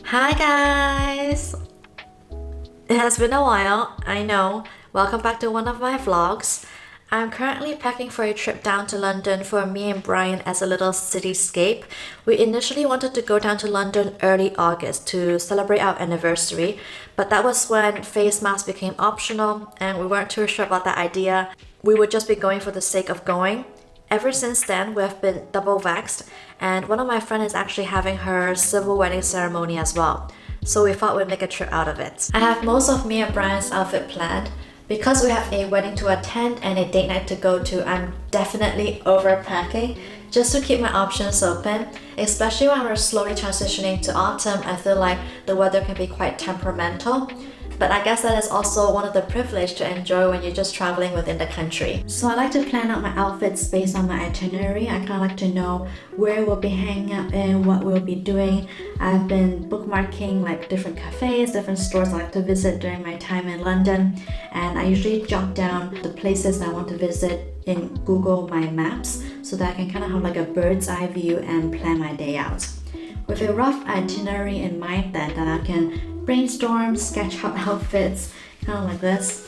Hi guys! It has been a while, I know. Welcome back to one of my vlogs. I'm currently packing for a trip down to London for me and Brian as a little cityscape. We initially wanted to go down to London early August to celebrate our anniversary, but that was when face masks became optional and we weren't too sure about that idea. We would just be going for the sake of going. Ever since then, we have been double vaxxed, and one of my friends is actually having her civil wedding ceremony as well. So we thought we'd make a trip out of it. I have most of me and Brian's outfit planned. Because we have a wedding to attend and a date night to go to, I'm definitely overpacking just to keep my options open. Especially when we're slowly transitioning to autumn, I feel like the weather can be quite temperamental. But I guess that is also one of the privileges to enjoy when you're just traveling within the country. So I like to plan out my outfits based on my itinerary. I kind of like to know where we'll be hanging out and what we'll be doing. I've been bookmarking like different cafes, different stores I like to visit during my time in London. And I usually jot down the places I want to visit in Google My Maps so that I can kind of have like a bird's eye view and plan my day out. With a rough itinerary in mind then, that I can brainstorm, sketch out outfits, kind of like this,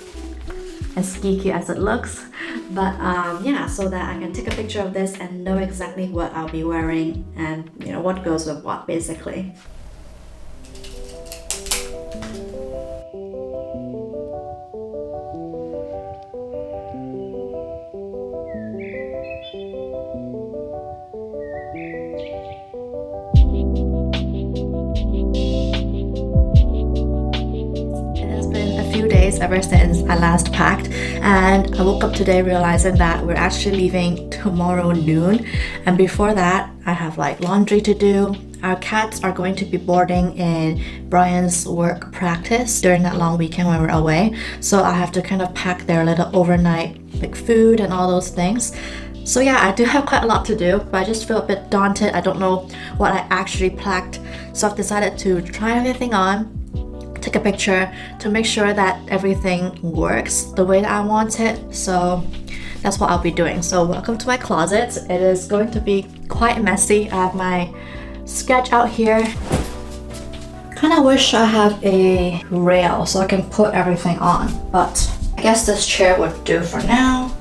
as geeky as it looks. But yeah, so that I can take a picture of this and know exactly what I'll be wearing and what goes with what basically. Ever since I last packed, and I woke up today realizing that we're actually leaving tomorrow noon, and before that I have like laundry to do. Our cats are going to be boarding in Brian's work practice during that long weekend when we're away, so I have to kind of pack their little overnight like food and all those things. So yeah, I do have quite a lot to do, but I just feel a bit daunted. I don't know what I actually packed, so I've decided to try everything on, take a picture to make sure that everything works the way that I want it. So that's what I'll be doing. So welcome to my closet. It is going to be quite messy. I have my sketch out here. Kind of wish I have a rail so I can put everything on, but I guess this chair would do for now.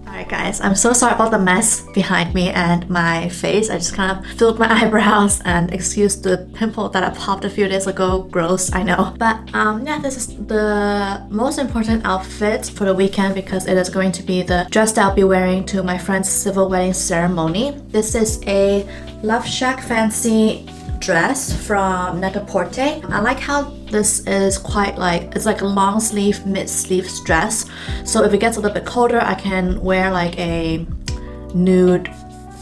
Alright guys, I'm so sorry about the mess behind me and my face. I just kind of filled my eyebrows, and excuse the pimple that I popped a few days ago. Gross, I know. But yeah, this is the most important outfit for the weekend because it is going to be the dress that I'll be wearing to my friend's civil wedding ceremony. This is a Love Shack fancy dress from Net-a-Porter. I like how this is quite like, it's like a long sleeve, mid sleeve dress. So if it gets a little bit colder, I can wear like a nude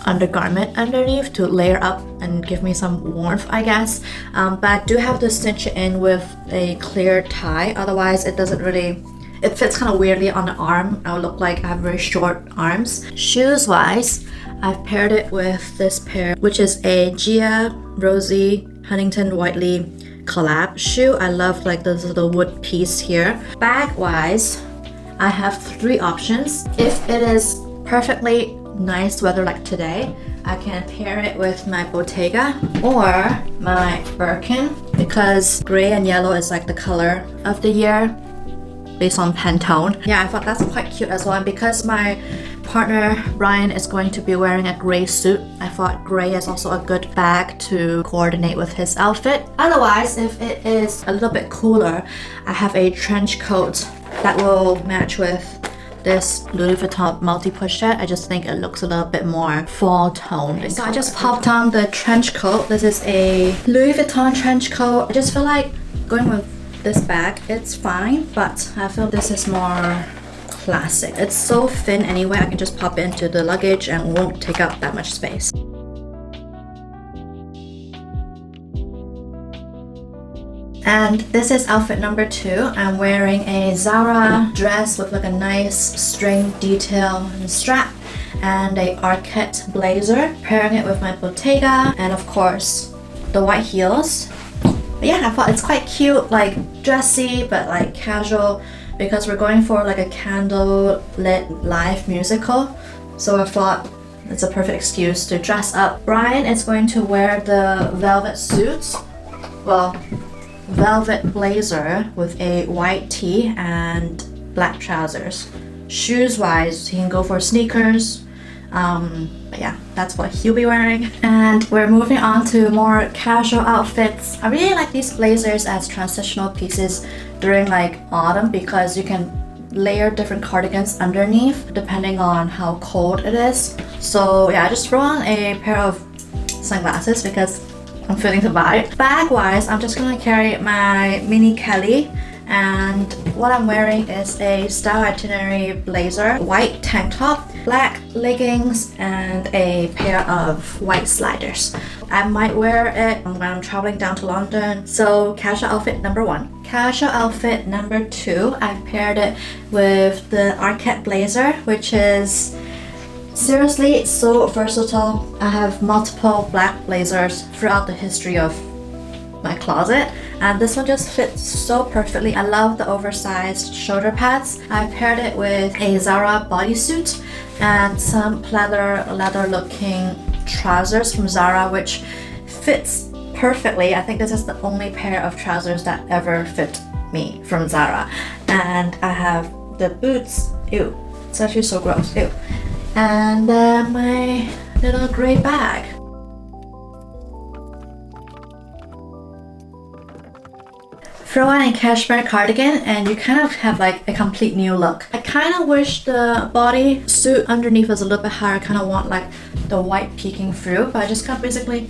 undergarment underneath to layer up and give me some warmth, I guess. But I do have to cinch it in with a clear tie, otherwise it doesn't really, it fits kind of weirdly on the arm. I would look like I have very short arms. Shoes wise, I've paired it with this pair, which is a Gia Rosie Huntington Whiteley collab shoe. I love like this little wood piece here. Bag wise, I have 3 options. If it is perfectly nice weather like today, I can pair it with my Bottega or my Birkin, because gray and yellow is like the color of the year based on Pantone. Yeah, I thought that's quite cute as well, and because my partner Brian is going to be wearing a gray suit, I thought gray is also a good bag to coordinate with his outfit. Otherwise, if it is a little bit cooler, I have a trench coat that will match with this Louis Vuitton multi-pochette. I just think it looks a little bit more fall toned. So I just popped on the trench coat. This is a Louis Vuitton trench coat. I just feel like going with this bag, it's fine, but I feel this is more classic. It's so thin anyway, I can just pop it into the luggage and won't take up that much space. And this is outfit number 2. I'm wearing a Zara dress with like a nice string detail and strap, and a Arquette blazer, pairing it with my Bottega, and of course the white heels. But yeah, I thought it's quite cute, like dressy but like casual, because we're going for like a candle lit live musical. So I thought it's a perfect excuse to dress up. Brian is going to wear the velvet suit, well, velvet blazer with a white tee and black trousers. Shoes wise, he can go for sneakers. But yeah, that's what he'll be wearing. And we're moving on to more casual outfits. I really like these blazers as transitional pieces during like autumn because you can layer different cardigans underneath depending on how cold it is. So yeah, I just throw on a pair of sunglasses because I'm feeling the vibe. Bag wise, I'm just gonna carry my mini Kelly, and what I'm wearing is a STYLEITNRY Blazer, white tank top, black leggings, and a pair of white sliders. I might wear it when I'm traveling down to London. So casual outfit number 1. Casual outfit number 2, I've paired it with the Arket Blazer, which is seriously so versatile. I have multiple black blazers throughout the history of my closet, and this one just fits so perfectly. I love the oversized shoulder pads. I paired it with a Zara bodysuit and some leather looking trousers from Zara, which fits perfectly. I think this is the only pair of trousers that ever fit me from Zara. And I have the boots, ew, it's actually so gross, ew. And my little gray bag. Throw on a cashmere cardigan and you kind of have like a complete new look. I kind of wish the body suit underneath was a little bit higher. I kind of want like the white peeking through, but I just kind of basically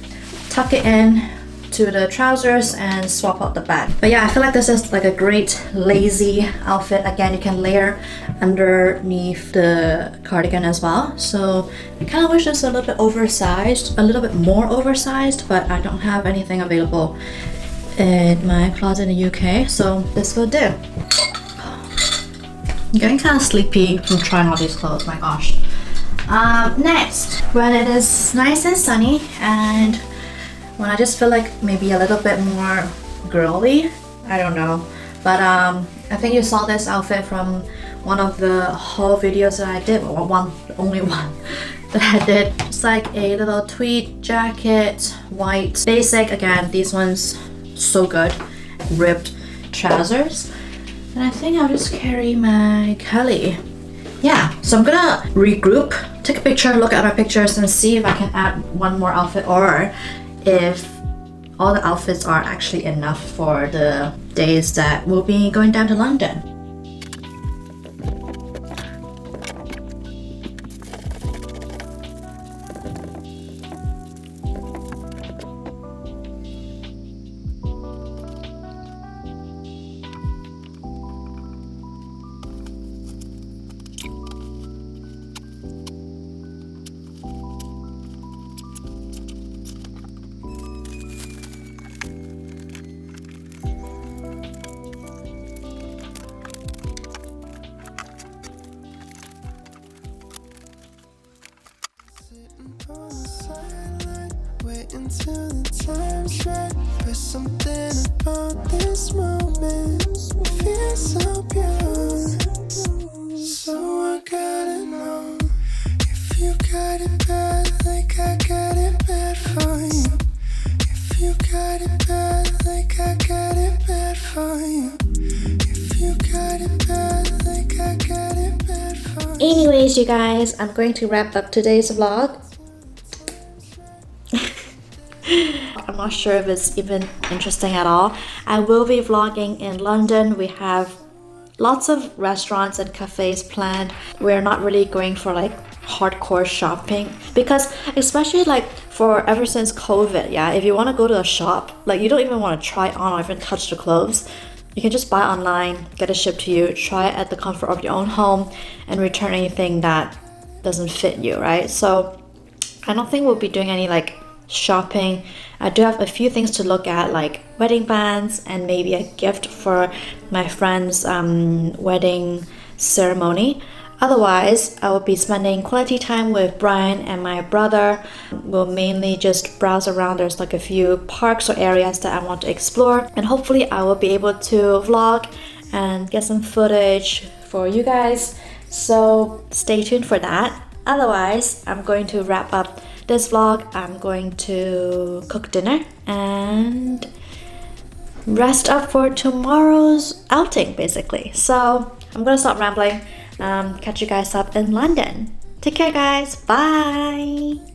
tuck it in to the trousers and swap out the bag. But yeah, I feel like this is like a great lazy outfit. Again, you can layer underneath the cardigan as well. So I kind of wish this was a little bit oversized, a little bit more oversized, but I don't have anything available in my closet in the UK, so this will do. I'm getting kind of sleepy from trying all these clothes, my gosh. Next, when it is nice and sunny and when I just feel like maybe a little bit more girly, I don't know, but I think you saw this outfit from one of the haul videos that I did, or only one that I did. It's like a little tweed jacket, white, basic. Again, these ones so good, ribbed trousers, and I think I'll just carry my Kelly. Yeah, so I'm gonna regroup, take a picture, look at our pictures, and see if I can add one more outfit or if all the outfits are actually enough for the days that we'll be going down to London. Until the time's right, there's something about this moment feels so pure. So I gotta know if you got it bad like I got it bad for you. If you got it bad like I got it bad for you. If you got it bad like I got it bad for you. Anyways, you guys, I'm going to wrap up today's vlog. I'm not sure if it's even interesting at all. I will be vlogging in London. We have lots of restaurants and cafes planned. We're not really going for like hardcore shopping because especially like for ever since COVID, yeah, if you want to go to a shop, like you don't even want to try on or even touch the clothes. You can just buy online, get it shipped to you, try it at the comfort of your own home and return anything that doesn't fit you, right? So I don't think we'll be doing any like shopping. I do have a few things to look at, like wedding bands and maybe a gift for my friend's wedding ceremony. Otherwise, I will be spending quality time with Brian and my brother. We'll mainly just browse around. There's like a few parks or areas that I want to explore, and hopefully I will be able to vlog and get some footage for you guys. So stay tuned for that. Otherwise, I'm going to wrap up this vlog. I'm going to cook dinner and rest up for tomorrow's outing, basically. So I'm gonna stop rambling. Catch you guys up in London. Take care, guys. Bye.